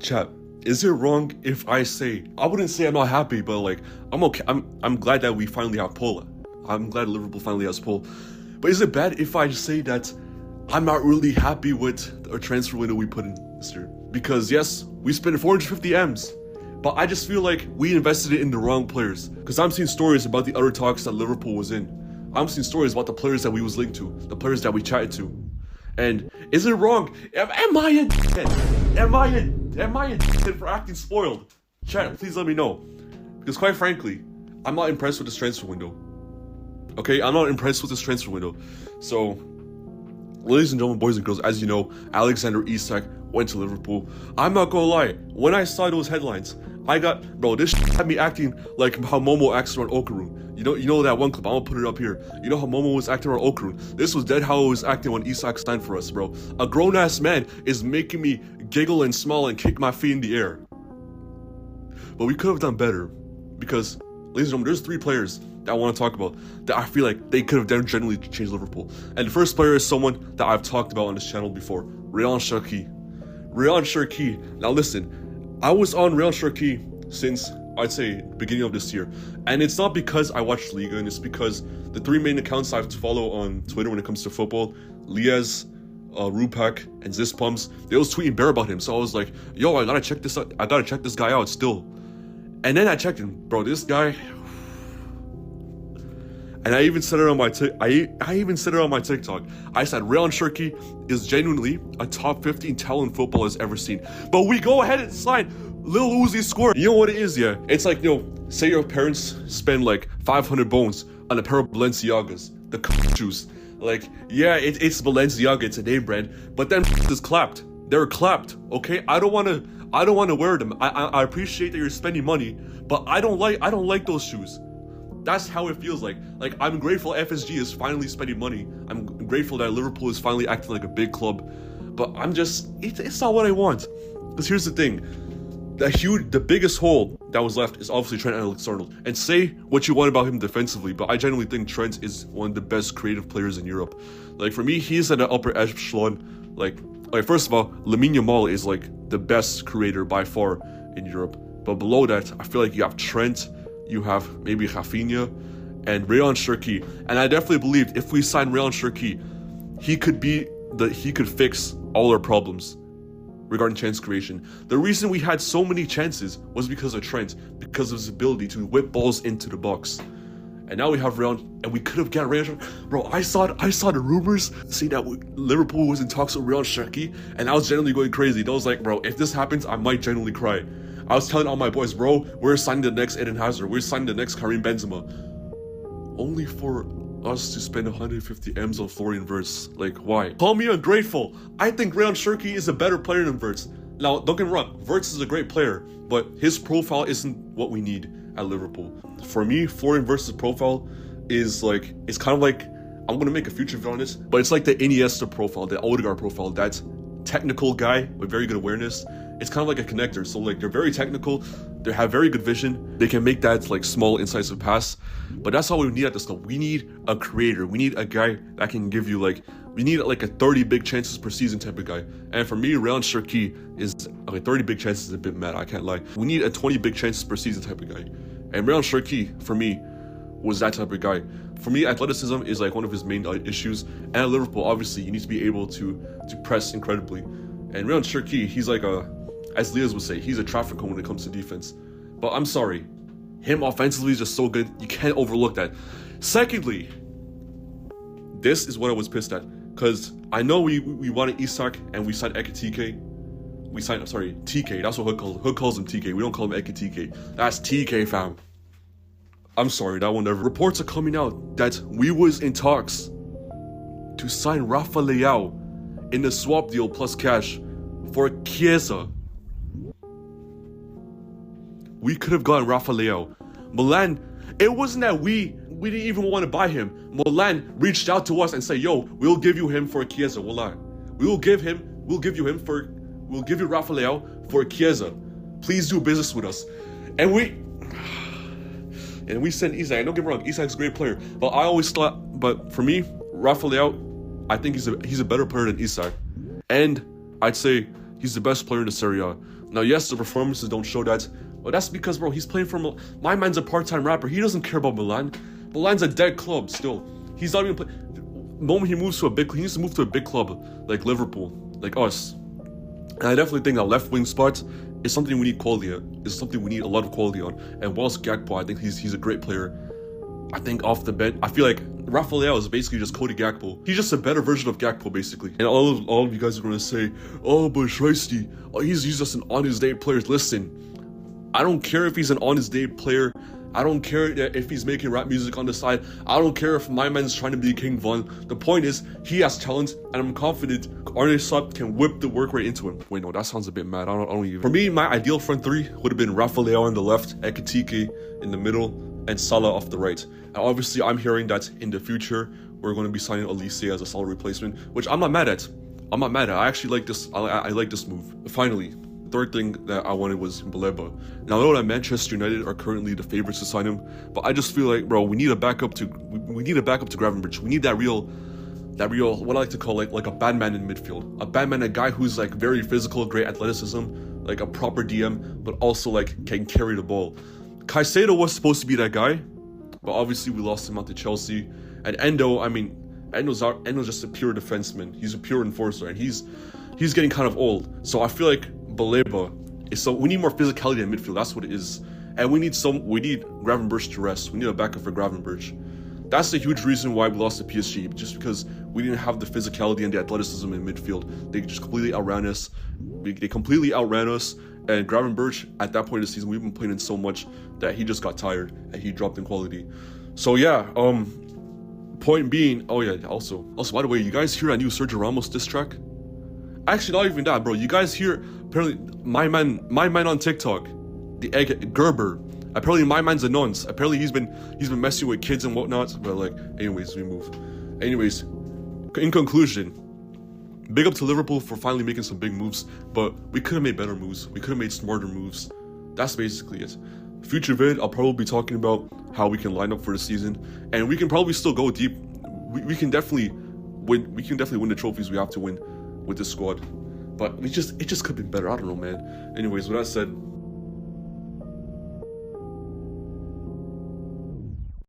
Chat, is it wrong if I say, I wouldn't say I'm not happy, but like, I'm okay. I'm glad that we finally have Paul. I'm glad Liverpool finally has Paul. But is it bad if I say that I'm not really happy with our transfer window we put in this year? Because yes, we spent 450 M's, but I just feel like we invested it in the wrong players. Because I'm seeing stories about the other talks that Liverpool was in. I'm seeing stories about the players that we was linked to, the players that we chatted to. And is it wrong? Am I a dickhead? Am I a dickhead for acting spoiled? Chat, please let me know. Because quite frankly, I'm not impressed with this transfer window. Okay, I'm not impressed with this transfer window. So, ladies and gentlemen, boys and girls, as you know, Alexander Isak went to Liverpool. I'm not gonna lie, when I saw those headlines, this had me acting like how Momo acts around Okarun. You know that one clip, I'm gonna put it up here. You know how Momo was acting around Okarun? This was dead how it was acting when Isak signed for us, bro. A grown-ass man is making me giggle and smile and kick my feet in the air. But we could have done better, because, ladies and gentlemen, there's 3 players that I want to talk about that I feel like they could have generally changed Liverpool. And the first player is someone that I've talked about on this channel before, Ryan Cherki. Ryan Cherki. Now listen, I was on Ryan Cherki since, I'd say, beginning of this year. And it's not because I watched Liga, and it's because the 3 main accounts I have to follow on Twitter when it comes to football, lyes, Rupak, and Zispums, they was tweeting bare about him. So I was like, yo, I gotta check this out. I gotta check this guy out still. And then I checked him, bro, this guy. And I even said it on my TikTok. I said Ryan Cherki is genuinely a top 15 talent footballer's ever seen. But we go ahead and sign Lil Uzi score. You know what it is, yeah? It's like, say your parents spend like 500 bones on a pair of Balenciagas, the shoes. Like, yeah, it's Balenciaga, it's a name brand, but then is clapped. They're clapped, okay? I don't wanna wear them. I appreciate that you're spending money, but I don't like those shoes. That's how it feels like. Like, I'm grateful FSG is finally spending money. I'm grateful that Liverpool is finally acting like a big club. But it's not what I want. Because here's the thing. The biggest hole that was left is obviously Trent Alexander-Arnold. And say what you want about him defensively, but I genuinely think Trent is one of the best creative players in Europe. Like, for me, he's at an upper echelon. Like first of all, Lamine Yamal is like the best creator by far in Europe. But below that, I feel like you have Trent, you have maybe Rafinha, and Ryan Cherki. And I definitely believed if we sign Ryan Cherki, he could fix all our problems regarding chance creation. The reason we had so many chances was because of Trent, because of his ability to whip balls into the box. And now we have Ryan, and we could have got Ryan. Bro, I saw the rumors saying that Liverpool was in talks with Ryan Cherki, and I was genuinely going crazy. I was like, bro, if this happens, I might genuinely cry. I was telling all my boys, bro, we're signing the next Eden Hazard. We're signing the next Karim Benzema. Only for us to spend 150 M's on Florian Wirtz. Like, why? Call me ungrateful. I think Ryan Cherki is a better player than Wirtz. Now, don't get me wrong, Wirtz is a great player, but his profile isn't what we need at Liverpool. For me, Florian Wirtz's profile is like, it's kind of like, I'm gonna make a future video on this, but it's like the Iniesta profile, the Odegaard profile, that technical guy with very good awareness. It's kind of like a connector. So like, they're very technical, they have very good vision, they can make that like small incisive pass. But that's all we need at this club. We need a creator. We need a guy that can give you we need like a 30 big chances per season type of guy. And for me, Ryan Cherki is, 30 big chances is a bit mad, I can't lie. We need a 20 big chances per season type of guy. And Ryan Cherki, for me, was that type of guy. For me, athleticism is like one of his main issues. And at Liverpool, obviously, you need to be able to press incredibly. And Ryan Cherki, he's like as Lyes would say, he's a traffic cone when it comes to defense. But I'm sorry, him offensively is just so good, you can't overlook that. Secondly, this is what I was pissed at. Because I know we wanted Isak and we signed Ekitike. TK, that's what Hood calls him TK. We don't call him Ekitike. That's TK, fam. I'm sorry, that one never. Reports are coming out that we was in talks to sign Rafa Leao in the swap deal plus cash for Chiesa. We could have gotten Rafa Leao. Milan, it wasn't that we didn't even want to buy him. Milan reached out to us and said, yo, we'll give you him for Chiesa. We'll give you Rafa Leao for Chiesa. Please do business with us. And we sent Isak. Don't get me wrong, Isak's a great player. But for me, Rafa Leao, I think he's a better player than Isak. And I'd say he's the best player in the Serie A. Now, yes, the performances don't show that, but that's because, bro, he's playing for my man's a part-time rapper. He doesn't care about Milan. Milan's a dead club still. He's not even playing. The moment he moves to a big, he needs to move to a big club like Liverpool, like us. And I definitely think that left wing spot is something we need quality at. It's something we need a lot of quality on. And whilst Gakpo, I think he's a great player. I think off the bench, I feel like Rafael is basically just Cody Gakpo. He's just a better version of Gakpo, basically. And all of you guys are gonna say, oh, but Shriesty, oh, he's just an on his day player. Listen, I don't care if he's an on his day player. I don't care if he's making rap music on the side. I don't care if my man's trying to be King Von. The point is, he has talent, and I'm confident Arne Slot can whip the work right into him. Wait, no, that sounds a bit mad. I don't even. For me, my ideal front three would have been Rafael on the left, Ekitike in the middle, and Salah off the right. And obviously, I'm hearing that in the future, we're going to be signing elfayz as a solid replacement, which I'm not mad at. I actually like this. I like this move. Finally, the third thing that I wanted was Baleba. Now I know that Manchester United are currently the favorites to sign him, but I just feel like, bro, we need a backup to Gravenberch. We need that real, what I like to call like a bad man in midfield. A bad man, a guy who's like very physical, great athleticism, like a proper DM, but also like can carry the ball. Caicedo was supposed to be that guy, but obviously we lost him out to Chelsea. And Endo, I mean, Endo's just a pure defenseman. He's a pure enforcer, and he's getting kind of old. So I feel like Baleba is we need more physicality in midfield. That's what it is. And we need Gravenberch to rest. We need a backup for Gravenberch. That's the huge reason why we lost to PSG, just because we didn't have the physicality and the athleticism in midfield. They just completely outran us. They completely outran us. And Gravenberch, at that point of the season, we've been playing in so much that he just got tired and he dropped in quality. So yeah, point being, oh yeah, also by the way, you guys hear a new Sergio Ramos diss track? Actually, not even that, bro. You guys hear apparently my man on TikTok, the egg Gerber. Apparently my man's a nonce. Apparently he's been messing with kids and whatnot. But like, anyways, we move. Anyways, in conclusion, big up to Liverpool for finally making some big moves, but we could have made better moves. We could have made smarter moves. That's basically it. Future vid, I'll probably be talking about how we can line up for the season, and we can probably still go deep. We can definitely win. We can definitely win the trophies we have to win with this squad. But it just could have been better. I don't know, man. Anyways, with that said,